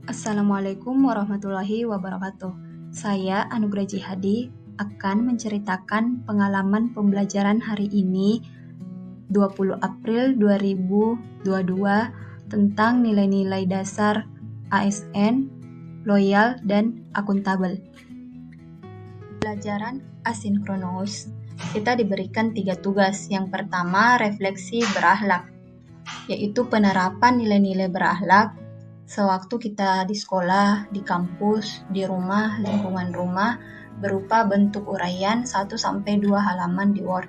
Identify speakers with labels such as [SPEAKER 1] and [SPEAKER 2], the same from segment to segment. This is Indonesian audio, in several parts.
[SPEAKER 1] Assalamualaikum warahmatullahi wabarakatuh. Saya Anugrah Jihadi akan menceritakan pengalaman pembelajaran hari ini 20 April 2022 tentang nilai-nilai dasar ASN, loyal, dan akuntabel. Pembelajaran asinkronus, kita diberikan 3 tugas. Yang pertama, refleksi berakhlak, yaitu penerapan nilai-nilai berakhlak sewaktu kita di sekolah, di kampus, di rumah, lingkungan rumah, berupa bentuk uraian 1-2 halaman di Word.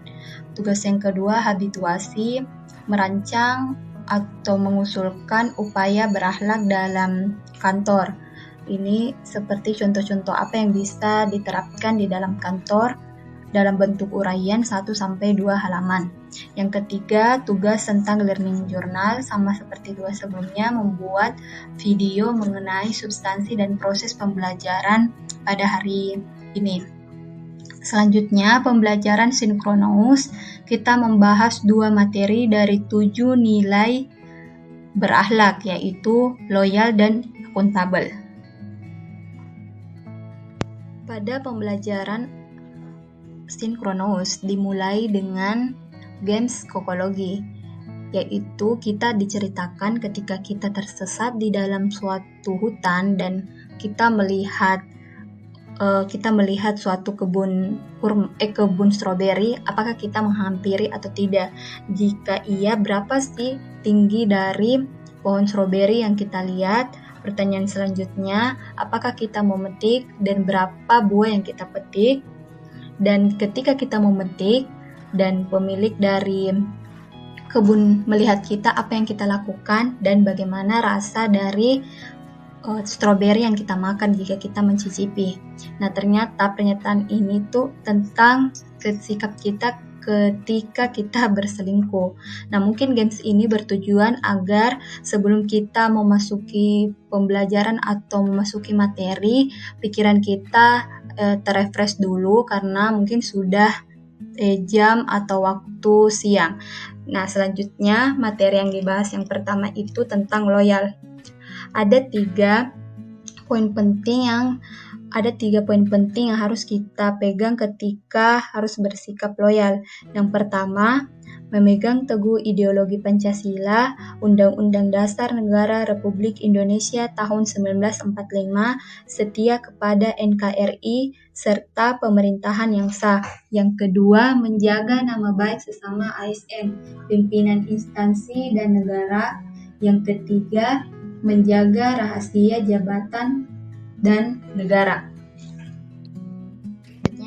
[SPEAKER 1] Tugas yang kedua, habituasi, merancang atau mengusulkan upaya berakhlak dalam kantor. Ini seperti contoh-contoh apa yang bisa diterapkan di dalam kantor dalam bentuk uraian 1-2 halaman. Yang ketiga, tugas tentang learning journal, sama seperti dua sebelumnya, membuat video mengenai substansi dan proses pembelajaran pada hari ini. Selanjutnya, pembelajaran sinkronus, kita membahas 2 materi dari 7 nilai berakhlak, yaitu loyal dan akuntabel. Pada pembelajaran sinkronus dimulai dengan games kokologi, yaitu kita diceritakan ketika kita tersesat di dalam suatu hutan dan kita melihat suatu kebun stroberi. Apakah kita menghampiri atau tidak? Jika iya, berapa sih tinggi dari pohon stroberi yang kita lihat? Pertanyaan selanjutnya, apakah kita memetik dan berapa buah yang kita petik? Dan ketika kita memetik dan pemilik dari kebun melihat kita, apa yang kita lakukan dan bagaimana rasa dari stroberi yang kita makan jika kita mencicipi. Nah, ternyata pernyataan ini tuh tentang sikap kita ketika kita berselingkuh. Nah, mungkin games ini bertujuan agar sebelum kita memasuki pembelajaran atau memasuki materi, pikiran kita terrefresh dulu karena mungkin sudah jam atau waktu siang. Nah, selanjutnya materi yang dibahas yang pertama itu tentang loyal. Ada 3 poin penting yang harus kita pegang ketika harus bersikap loyal. Yang pertama, memegang teguh ideologi Pancasila, Undang-Undang Dasar Negara Republik Indonesia tahun 1945, setia kepada NKRI, serta pemerintahan yang sah. Yang kedua, menjaga nama baik sesama ASN, pimpinan instansi dan negara. Yang ketiga, menjaga rahasia jabatan dan negara.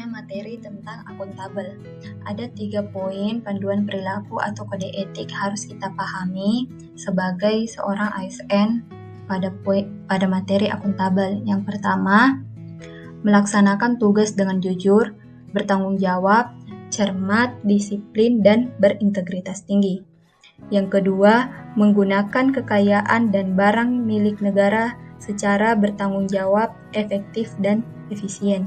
[SPEAKER 1] Materi tentang akuntabel. Ada 3 poin panduan perilaku atau kode etik harus kita pahami sebagai seorang ASN pada materi akuntabel. Yang pertama, melaksanakan tugas dengan jujur, bertanggung jawab, cermat, disiplin, dan berintegritas tinggi. Yang kedua, menggunakan kekayaan dan barang milik negara secara bertanggung jawab, efektif, dan efisien.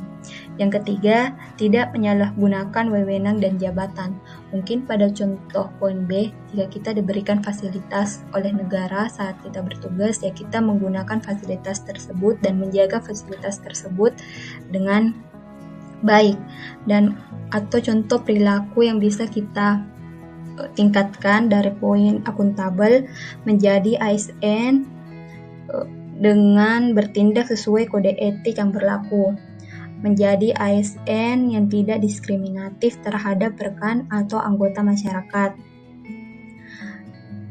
[SPEAKER 1] Yang ketiga, tidak menyalahgunakan wewenang dan jabatan. Mungkin pada contoh poin B, jika kita diberikan fasilitas oleh negara saat kita bertugas, ya kita menggunakan fasilitas tersebut dan menjaga fasilitas tersebut dengan baik. Dan atau contoh perilaku yang bisa kita tingkatkan dari poin akuntabel menjadi ASN dengan bertindak sesuai kode etik yang berlaku, menjadi ASN yang tidak diskriminatif terhadap rekan atau anggota masyarakat,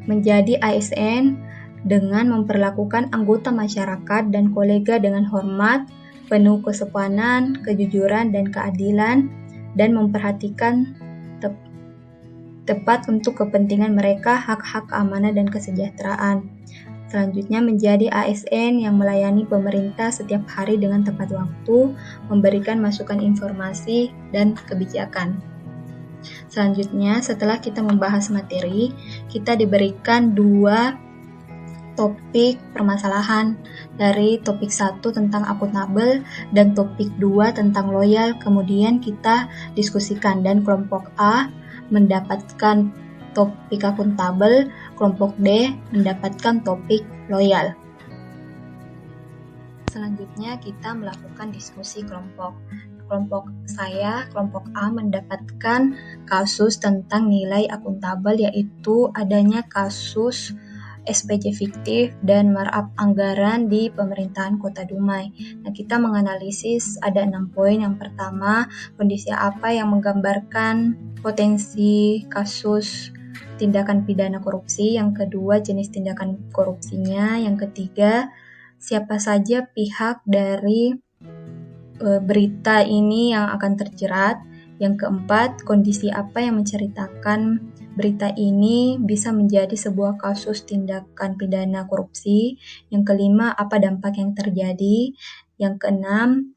[SPEAKER 1] menjadi ASN dengan memperlakukan anggota masyarakat dan kolega dengan hormat, penuh kesopanan, kejujuran, dan keadilan, dan memperhatikan tepat untuk kepentingan mereka, hak-hak keamanan dan kesejahteraan. Selanjutnya, menjadi ASN yang melayani pemerintah setiap hari dengan tepat waktu, memberikan masukan informasi dan kebijakan. Selanjutnya, setelah kita membahas materi, kita diberikan 2 topik permasalahan. Dari topik 1 tentang akuntabel dan topik 2 tentang loyal. Kemudian kita diskusikan, dan kelompok A mendapatkan topik akuntabel, kelompok D mendapatkan topik loyal. Selanjutnya kita melakukan diskusi kelompok. Kelompok saya, kelompok A, mendapatkan kasus tentang nilai akuntabel, yaitu adanya kasus SPJ fiktif dan markup anggaran di pemerintahan Kota Dumai. Nah, kita menganalisis ada 6 poin. Yang pertama, kondisi apa yang menggambarkan potensi kasus tindakan pidana korupsi. Yang kedua, jenis tindakan korupsinya. Yang ketiga, siapa saja pihak dari berita ini yang akan terjerat. Yang keempat, kondisi apa yang menceritakan berita ini bisa menjadi sebuah kasus tindakan pidana korupsi. Yang kelima, apa dampak yang terjadi. Yang keenam,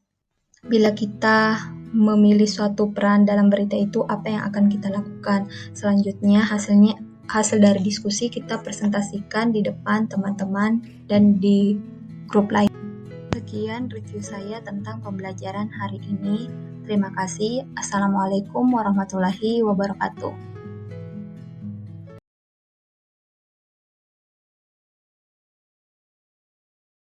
[SPEAKER 1] bila kita memilih suatu peran dalam berita itu, apa yang akan kita lakukan. Selanjutnya, hasil dari diskusi kita presentasikan di depan teman-teman dan di grup lain. Sekian review saya tentang pembelajaran hari ini. Terima kasih. Assalamualaikum warahmatullahi wabarakatuh.